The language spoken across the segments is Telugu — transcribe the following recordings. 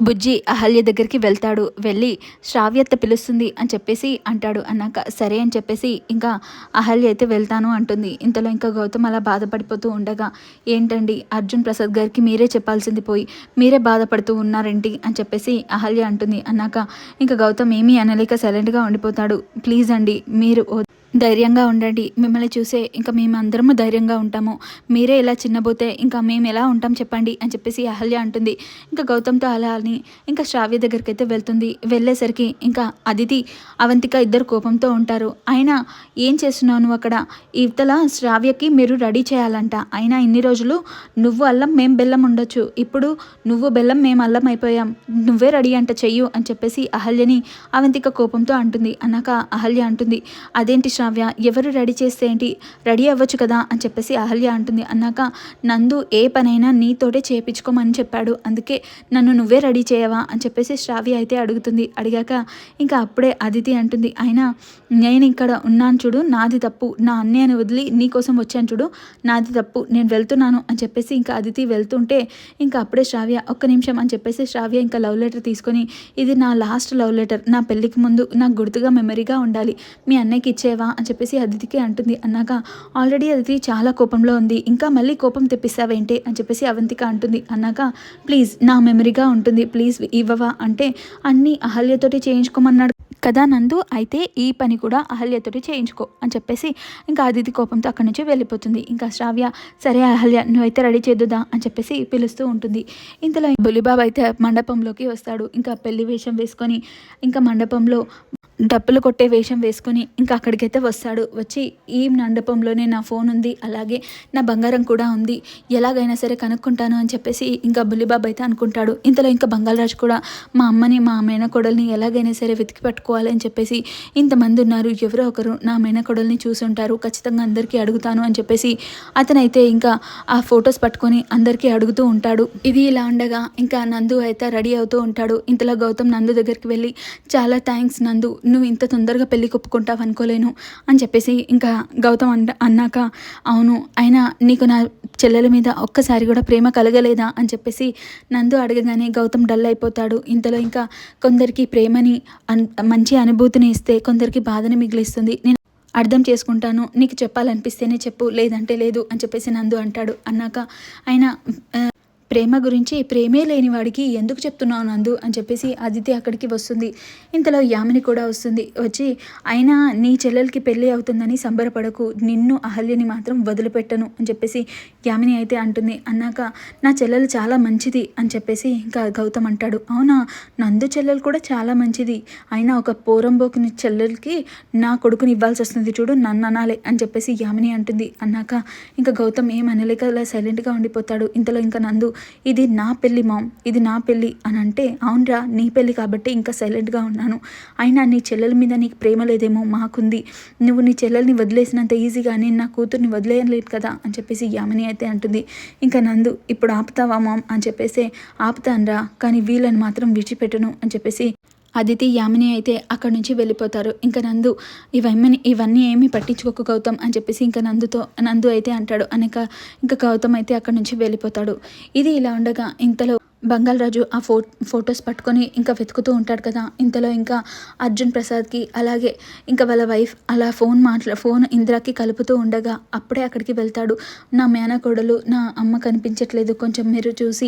బుజ్జి అహల్య దగ్గరికి వెళ్తాడు. వెళ్ళి శ్రావ్యత్త పిలుస్తుంది అని చెప్పేసి అంటాడు. అన్నాక సరే అని చెప్పేసి ఇంకా అహల్య అయితే వెళ్తాను అంటుంది. ఇంతలో ఇంకా గౌతమ్ అలా బాధపడిపోతూ ఉండగా, ఏంటండి అర్జున్ ప్రసాద్ గారికి మీరే చెప్పాల్సింది పోయి మీరే బాధపడుతూ ఉన్నారేంటి అని చెప్పేసి అహల్య అంటుంది. అన్నాక ఇంకా గౌతమ్ ఏమీ అనలేక సైలెంట్గా ఉండిపోతాడు. ప్లీజ్ అండి మీరు ధైర్యంగా ఉండండి, మిమ్మల్ని చూసే ఇంకా మేము అందరము ధైర్యంగా ఉంటాము, మీరే ఇలా చిన్నబోతే ఇంకా మేము ఎలా ఉంటాం చెప్పండి అని చెప్పేసి అహల్య అంటుంది. ఇంకా గౌతమ్తో అలా అని ఇంకా శ్రావ్య దగ్గరికి అయితే వెళ్తుంది. వెళ్ళేసరికి ఇంకా అదితి అవంతిక ఇద్దరు కోపంతో ఉంటారు. అయినా ఏం చేస్తున్నావు నువ్వు అక్కడ, ఇవతల శ్రావ్యకి మీరు రెడీ చేయాలంట, అయినా ఇన్ని రోజులు నువ్వు అల్లం మేము బెల్లం ఉండొచ్చు, ఇప్పుడు నువ్వు బెల్లం మేము అల్లం అయిపోయాం, నువ్వే రెడీ అంట చెయ్యు అని చెప్పేసి అహల్యని అవంతిక కోపంతో అంటుంది. అన్నాక అహల్య అంటుంది, అదేంటి శ్రావ్య ఎవరు రెడీ చేస్తే ఏంటి, రెడీ అవ్వచ్చు కదా అని చెప్పేసి అహల్య అంటుంది. అన్నాక నందు ఏ పనైనా నీతోటే చేయించుకోమని చెప్పాడు, అందుకే నన్ను నువ్వే రెడీ చేయవా అని చెప్పేసి శ్రావ్య అయితే అడుగుతుంది. అడిగాక ఇంకా అప్పుడే అదితి అంటుంది, అయినా నేను ఇక్కడ ఉన్నాను చూడు, నాది తప్పు, నా అన్నయ్యని వదిలి నీకోసం వచ్చాను చూడు, నాది తప్పు, నేను వెళ్తున్నాను అని చెప్పేసి ఇంకా అదితి వెళ్తుంటే ఇంకా అప్పుడే శ్రావ్య ఒక్క నిమిషం అని చెప్పేసి శ్రావ్య ఇంకా లవ్ లెటర్ తీసుకొని, ఇది నా లాస్ట్ లవ్ లెటర్, నా పెళ్ళికి ముందు నాకు గుర్తుగా మెమరీగా ఉండాలి, మీ అన్నయ్యకి ఇచ్చేవా అని చెప్పేసి అదితికి అంటుంది. అన్నాక ఆల్రెడీ అదితి చాలా కోపంలో ఉంది, ఇంకా మళ్ళీ కోపం తెప్పిస్తావేంటి అని చెప్పేసి అవంతిక అంటుంది. అన్నాక ప్లీజ్ నా మెమరీగా ఉంటుంది, ప్లీజ్ ఇవ్వవా అంటే అన్నీ అహల్యతోటి చేయించుకోమన్నాడు కదా నందు, అయితే ఈ పని కూడా అహల్యతోటి చేయించుకో అని చెప్పేసి ఇంకా అదితి కోపంతో అక్కడి నుంచి వెళ్ళిపోతుంది. ఇంకా శ్రావ్య సరే అహల్య నువ్వైతే రెడీ చేద్దుదా అని చెప్పేసి పిలుస్తూ ఉంటుంది. ఇంతలో బులిబాబు అయితే మండపంలోకి వస్తాడు. ఇంకా పెళ్లి వేషం వేసుకొని ఇంకా మండపంలో డప్పులు కొట్టే వేషం వేసుకొని ఇంకా అక్కడికైతే వస్తాడు. వచ్చి ఈ మండపంలోనే నా ఫోన్ ఉంది, అలాగే నా బంగారం కూడా ఉంది, ఎలాగైనా సరే కనుక్కుంటాను అని చెప్పేసి ఇంకా బుల్లిబాబు అయితే అనుకుంటాడు. ఇంతలో ఇంకా బంగాళరాజు కూడా మా అమ్మని మా మేనకోడల్ని ఎలాగైనా సరే వెతికి పట్టుకోవాలి అని చెప్పేసి ఇంతమంది ఉన్నారు, ఎవరో ఒకరు నా మేనకోడల్ని చూసుంటారు, ఖచ్చితంగా అందరికీ అడుగుతాను అని చెప్పేసి అతనైతే ఇంకా ఆ ఫొటోస్ పట్టుకొని అందరికీ అడుగుతూ ఉంటాడు. ఇది ఇలా ఉండగా ఇంకా నందు అయితే రెడీ అవుతూ ఉంటాడు. ఇంతలో గౌతమ్ నందు దగ్గరికి వెళ్ళి, చాలా థ్యాంక్స్ నందు, నువ్వు ఇంత తొందరగా పెళ్ళి ఒప్పుకుంటావు అనుకోలేను అని చెప్పేసి ఇంకా గౌతమ్ అన్నాక, అవును అయినా నీకు నా చెల్లెల మీద ఒక్కసారి కూడా ప్రేమ కలగలేదా అని చెప్పేసి నందు అడగగానే గౌతమ్ డల్ అయిపోతాడు. ఇంతలో ఇంకా కొందరికి ప్రేమని మంచి అనుభూతిని ఇస్తే కొందరికి బాధని మిగిలిస్తుంది, నేను అర్థం చేసుకుంటాను, నీకు చెప్పాలనిపిస్తేనే చెప్పు, లేదంటే లేదు అని చెప్పేసి నందు అంటాడు. అన్నాక అయినా ప్రేమ గురించి ప్రేమే లేని వాడికి ఎందుకు చెప్తున్నావు నందు అని చెప్పేసి అదితి అక్కడికి వస్తుంది. ఇంతలో యామిని కూడా వస్తుంది. వచ్చి అయినా నీ చెల్లెలకి పెళ్ళి అవుతుందని సంబరపడకు, నిన్ను అహల్యని మాత్రం వదిలిపెట్టను అని చెప్పేసి యామిని అయితే అంటుంది. అన్నాక నా చెల్లెలు చాలా మంచిది అని చెప్పేసి ఇంకా గౌతమ్ అంటాడు. అవునా, నందు చెల్లెలు కూడా చాలా మంచిది, అయినా ఒక పోరంబోకుని చెల్లెలకి నా కొడుకుని ఇవ్వాల్సి వస్తుంది చూడు, నన్ను అనాలే అని చెప్పేసి యామిని అంటుంది. అన్నాక ఇంకా గౌతమ్ ఏం అనలేక అలా సైలెంట్గా ఉండిపోతాడు. ఇంతలో ఇంకా నందు, ఇది నా పెళ్ళి మామ్, ఇది నా పెళ్ళి అని అంటే, అవునరా నీ పెళ్ళి కాబట్టి ఇంకా సైలెంట్గా ఉన్నాను, అయినా నీ చెల్లెల మీద నీకు ప్రేమ లేదేమో, మాకుంది, నువ్వు నీ చెల్లెల్ని వదిలేసినంత ఈజీగా నేను నా కూతుర్ని వదిలేయలేదు కదా అని చెప్పేసి యామిని అయితే అంటుంది. ఇంకా నందు, ఇప్పుడు ఆపుతావా మామ్ అని చెప్పేసి, ఆపుతానరా కానీ వీళ్ళని మాత్రం విడిచిపెట్టను అని చెప్పేసి అదితి యామిని అయితే అక్కడి నుంచి వెళ్ళిపోతారు. ఇంకా నందు ఇవన్నీ ఏమీ పట్టించుకోకు గౌతమ్ అని చెప్పేసి ఇంకా నందు అయితే అంటాడు. అనక ఇంకా గౌతమ్ అయితే అక్కడి నుంచి వెళ్ళిపోతాడు. ఇది ఇలా ఉండగా ఇంతలో బంగాళరాజు ఆ ఫొటోస్ పట్టుకొని ఇంకా వెతుకుతూ ఉంటాడు కదా. ఇంతలో ఇంకా అర్జున్ ప్రసాద్కి అలాగే ఇంకా వాళ్ళ వైఫ్ అలా ఫోన్ ఇందిరాకి కలుపుతూ ఉండగా అప్పుడే అక్కడికి వెళ్తాడు. నా మేనకోడలు నా అమ్మ కనిపించట్లేదు, కొంచెం మీరు చూసి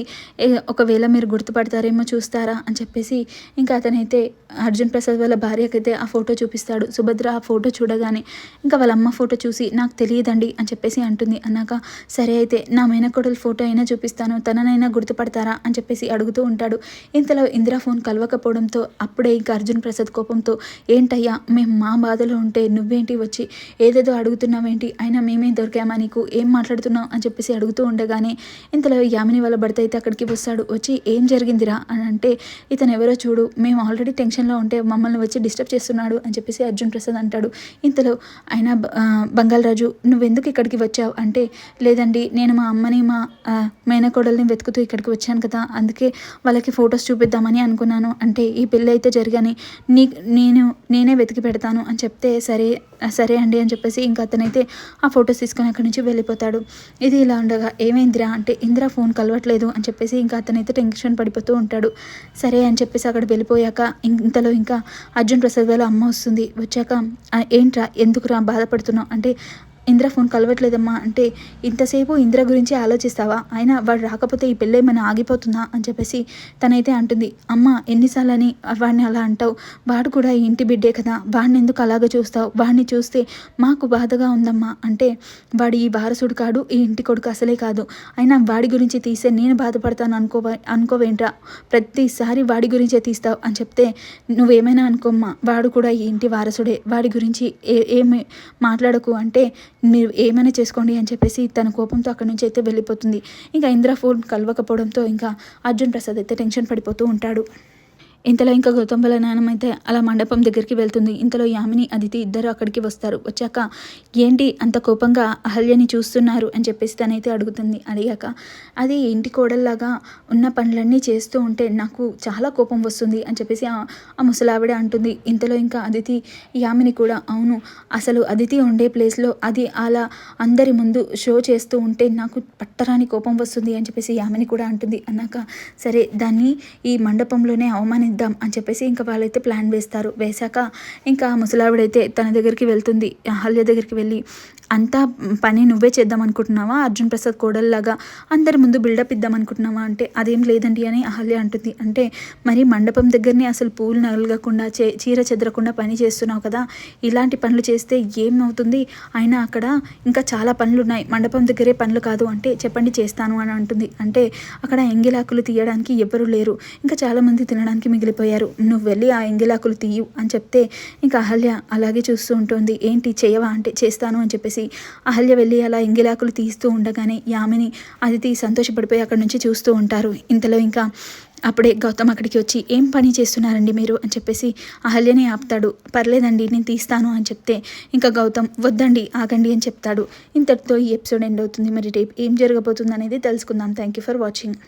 ఒకవేళ మీరు గుర్తుపడతారేమో చూస్తారా అని చెప్పేసి ఇంకా అతనైతే అర్జున్ ప్రసాద్ వాళ్ళ భార్యకైతే ఆ ఫోటో చూపిస్తాడు. సుభద్ర ఆ ఫోటో చూడగానే ఇంకా వాళ్ళ అమ్మ ఫోటో చూసి నాకు తెలియదండి అని చెప్పేసి అంటుంది. అన్నాక సరే అయితే నా మేనకోడలు ఫోటో అయినా చూపిస్తాను, తననైనా గుర్తుపడతారా అని చెప్పేసి అడుగుతూ ఉంటాడు. ఇంతలో ఇందిరా ఫోన్ కలవకపోవడంతో అప్పుడే ఇంకా అర్జున్ ప్రసాద్ కోపంతో, ఏంటయ్యా మేము మా బాధలో ఉంటే నువ్వేంటి వచ్చి ఏదేదో అడుగుతున్నావేంటి, అయినా మేమే దొరికామా నీకు, ఏం మాట్లాడుతున్నావు అని చెప్పేసి అడుగుతూ ఉండగానే ఇంతలో యామిని వాళ్ళ భర్త అయితే అక్కడికి వస్తాడు. వచ్చి ఏం జరిగిందిరా అని అంటే, ఇతను ఎవరో చూడు, మేము ఆల్రెడీ టెన్షన్లో ఉంటే మమ్మల్ని వచ్చి డిస్టర్బ్ చేస్తున్నాడు అని చెప్పేసి అర్జున్ ప్రసాద్ అంటాడు. ఇంతలో అయినా బంగాళరాజు నువ్వెందుకు ఇక్కడికి వచ్చావు అంటే, లేదండి నేను మా అమ్మని మా మేనకోడల్ని వెతుకుతూ ఇక్కడికి వచ్చాను కదా అందుకే వాళ్ళకి ఫొటోస్ చూపిద్దామని అనుకున్నాను అంటే ఈ పెళ్ళి అయితే జరగని నేనే వెతికి పెడతాను అని చెప్తే సరే అండి అని చెప్పేసి ఇంకా అతనైతే ఆ ఫొటోస్ తీసుకొని అక్కడి నుంచి వెళ్ళిపోతాడు. ఇది ఇలా ఉండగా ఏమైందిరా అంటే ఇందిరా ఫోన్ కలవట్లేదు అని చెప్పేసి ఇంకా అతనైతే టెన్షన్ పడిపోతూ ఉంటాడు. సరే అని చెప్పేసి అక్కడ వెళ్ళిపోయాక ఇంతలో ఇంకా అర్జున్ ప్రసాద్ వాళ్ళ అమ్మ వస్తుంది. వచ్చాక ఏంట్రా ఎందుకురా బాధపడుతున్నావు అంటే ఇందిర ఫోన్ కలవట్లేదమ్మా అంటే ఇంతసేపు ఇందిర గురించి ఆలోచిస్తావా అయినా వాడు రాకపోతే ఈ పెళ్ళి ఏమైనా ఆగిపోతుందా అని చెప్పేసి తనైతే అంటుంది. అమ్మ ఎన్నిసార్లని వాడిని అలా అంటావు, వాడు కూడా ఈ ఇంటి బిడ్డే కదా, వాడిని ఎందుకు అలాగ చూస్తావు, వాడిని చూస్తే మాకు బాధగా ఉందమ్మా అంటే వాడు ఈ వారసుడు కాడు, ఈ ఇంటి కొడుకు అసలే కాదు, అయినా వాడి గురించి తీస్తే నేను బాధపడతాను అనుకోవేంట్రా, ప్రతిసారి వాడి గురించే తీస్తావు అని చెప్తే నువ్వేమైనా అనుకోమ్మా, వాడు కూడా ఈ ఇంటి వారసుడే, వాడి గురించి ఏమి మాట్లాడకు అంటే మీరు ఏమైనా చేసుకోండి అని చెప్పేసి తన కోపంతో అక్కడి నుంచి అయితే వెళ్ళిపోతుంది. ఇంకా ఇందిరా ఫోన్ కలవకపోవడంతో ఇంకా అర్జున్ ప్రసాద్ అయితే టెన్షన్ పడిపోతూ ఉంటాడు. ఇంతలో ఇంకా గౌతమ్ వాళ్ళ నాన్నమైతే అలా మండపం దగ్గరికి వెళ్తుంది. ఇంతలో యామిని అదితి ఇద్దరు అక్కడికి వస్తారు. వచ్చాక ఏంటి అంత కోపంగా అహల్యని చూస్తున్నారు అని చెప్పేసి తనైతే అడుగుతుంది. అడిగాక అది ఇంటి కోడల్లాగా ఉన్న పనులన్నీ చేస్తూ ఉంటే నాకు చాలా కోపం వస్తుంది అని చెప్పేసి ఆ ముసలావిడ అంటుంది. ఇంతలో ఇంకా అదితి యామిని కూడా అవును అసలు అదితి ఉండే ప్లేస్లో అది అలా అందరి ముందు షో చేస్తూ ఉంటే నాకు పట్టరాని కోపం వస్తుంది అని చెప్పేసి యామిని కూడా అంటుంది. అన్నాక సరే దాన్ని ఈ మండపంలోనే అవమానిద్దాం అని చెప్పేసి ఇంకా వాళ్ళైతే ప్లాన్ వేశాక ఇంకా ముసలావిడైతే తన దగ్గరికి వెళ్తుంది. అహల్య దగ్గరికి వెళ్ళి అంతా పని నువ్వే చేద్దాం అనుకుంటున్నావా, అర్జున్ ప్రసాద్ కోడల్లాగా అందరి ముందు బిల్డప్ ఇద్దాం అనుకుంటున్నావా అంటే అదేం లేదండి అని అహల్య అంటుంది. అంటే మరి మండపం దగ్గరనే అసలు పూలు నలగకుండా చీర చెదరకుండా పని చేస్తున్నావు కదా, ఇలాంటి పనులు చేస్తే ఏమవుతుంది, అయినా అక్కడ ఇంకా చాలా పనులు ఉన్నాయి, మండపం దగ్గరే పనులు కాదు అంటే చెప్పండి చేస్తాను అని అంటుంది. అంటే అక్కడ ఎంగిలాకులు తీయడానికి ఎవరు లేరు, ఇంకా చాలామంది తినడానికి మిగిలిపోయారు, నువ్వు వెళ్ళి ఆ ఎంగిలాకులు తీయు అని చెప్తే ఇంకా అహల్య అలాగే చూస్తూ ఉంటుంది. ఏంటి చేయవా అంటే చేస్తాను అని చెప్పేసి అహల్య వెళ్ళి అలా ఎంగిలాకులు తీస్తూ ఉండగానే యామిని అదితి సంతోషపడిపోయి అక్కడి నుంచి చూస్తూ ఉంటారు. ఇంతలో ఇంకా అప్పుడే గౌతమ్ అక్కడికి వచ్చి ఏం పని చేస్తున్నారండి మీరు అని చెప్పేసి అహల్యని ఆపుతాడు. పర్లేదండి నేను తీస్తాను అని చెప్తే ఇంకా గౌతమ్ వద్దండి ఆగండి అని చెప్తాడు. ఇంతటితో ఈ ఎపిసోడ్ ఎండ్ అవుతుంది. మరి రేపు ఏం జరగబోతుంది అనేది తెలుసుకుందాం. Thank you for watching.